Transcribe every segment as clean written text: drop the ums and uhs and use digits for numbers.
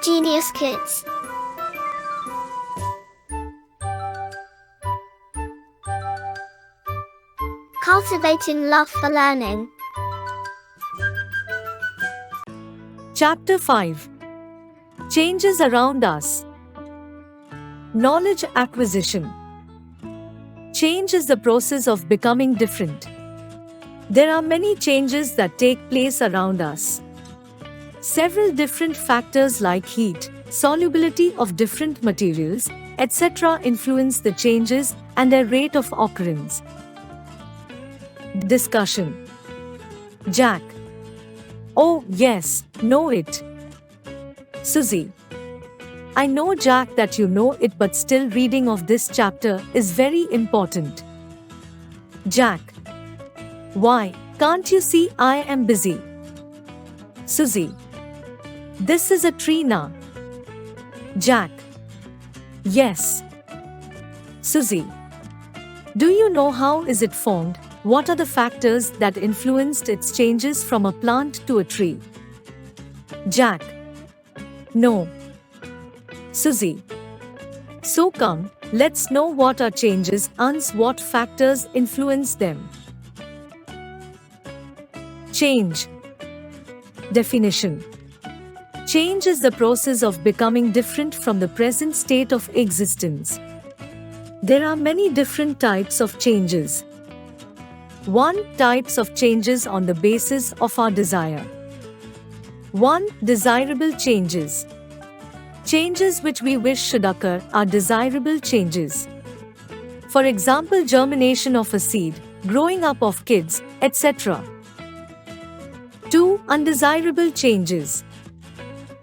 Genius Kids. Cultivating love for learning. Chapter 5. Changes around us. Knowledge acquisition. Change is the process of becoming different. There are many changes that take place around us. Several different factors like heat, solubility of different materials, etc. influence the changes and their rate of occurrence. Discussion. Jack. Oh, yes, know it. Susie. I know, Jack, that you know it, but still reading of this chapter is very important. Jack. Why, can't you see I am busy? Susie. This is a tree now. Jack. Yes. Susie. Do you know how is it formed? What are the factors that influenced its changes from a plant to a tree? Jack. No. Susie. So come, let's know what are changes and what factors influence them. Change. Definition. Change is the process of becoming different from the present state of existence. There are many different types of changes. 1. Types of changes on the basis of our desire. 1. Desirable changes. Changes which we wish should occur are desirable changes. For example, germination of a seed, growing up of kids, etc. 2. Undesirable changes.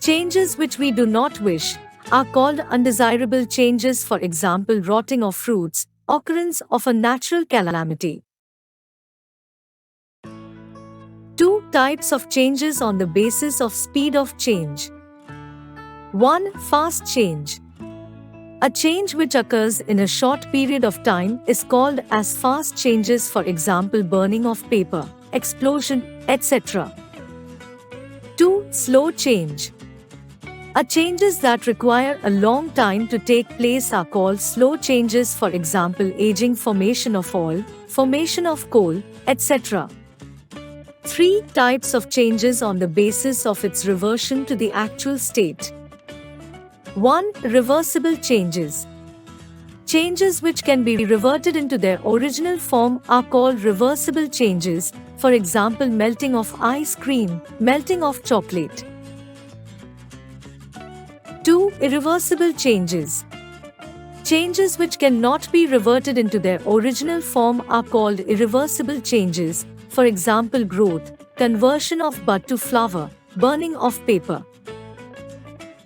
Changes which we do not wish are called undesirable changes, for example, rotting of fruits, occurrence of a natural calamity. 2. Types of changes on the basis of speed of change. 1. Fast change. A change which occurs in a short period of time is called as fast changes, for example, burning of paper, explosion, etc. 2. Slow change. Changes that require a long time to take place are called slow changes, for example, aging, formation of oil, formation of coal, etc. 3. Types of changes on the basis of its reversion to the actual state. 1. Reversible changes. Changes which can be reverted into their original form are called reversible changes, for example, melting of ice cream, melting of chocolate. 2. Irreversible changes. Changes which cannot be reverted into their original form are called irreversible changes, for example, growth, conversion of bud to flower, burning of paper.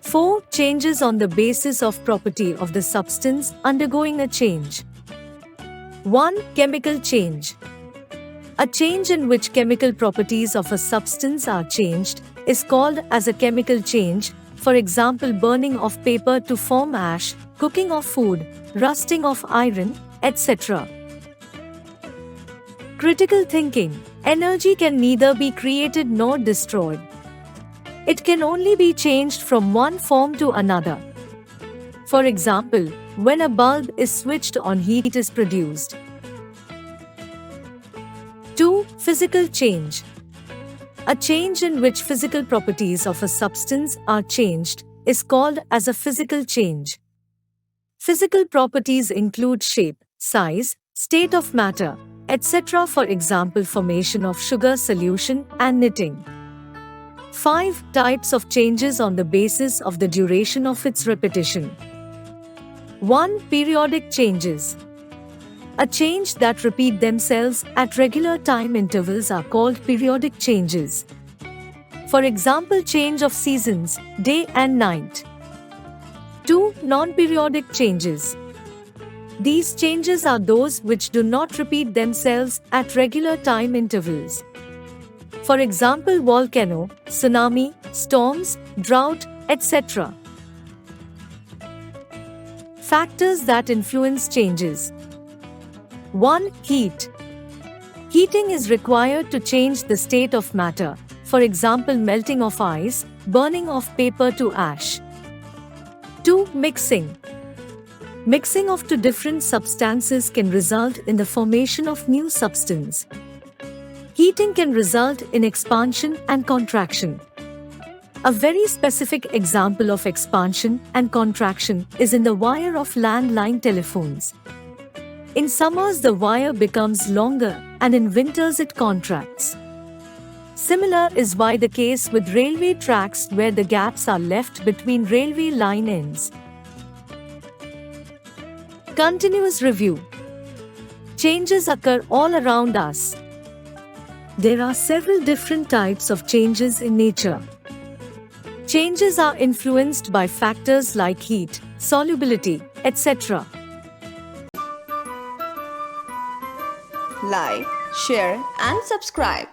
4. Changes on the basis of property of the substance undergoing a change. 1. Chemical change. A change in which chemical properties of a substance are changed is called as a chemical change, for example, burning of paper to form ash, cooking of food, rusting of iron, etc. Critical thinking. Energy can neither be created nor destroyed. It can only be changed from one form to another. For example, when a bulb is switched on, heat is produced. 2. Physical change. A change in which physical properties of a substance are changed is called as a physical change. Physical properties include shape, size, state of matter, etc. For example, formation of sugar solution and knitting. 5. Types of changes on the basis of the duration of its repetition. 1. Periodic changes. A change that repeat themselves at regular time intervals are called periodic changes. For example, change of seasons, day and night. 2. Non-periodic changes. These changes are those which do not repeat themselves at regular time intervals. For example, volcano, tsunami, storms, drought, etc. Factors that influence changes. 1. Heat. Heating is required to change the state of matter, for example, melting of ice, burning of paper to ash. 2. Mixing. Mixing of two different substances can result in the formation of new substance. Heating can result in expansion and contraction. A very specific example of expansion and contraction is in the wire of landline telephones. In summers, the wire becomes longer, and in winters, it contracts. Similar is why the case with railway tracks, where the gaps are left between railway line ends. Continuous review. Changes occur all around us. There are several different types of changes in nature. Changes are influenced by factors like heat, solubility, etc. Like, share and subscribe.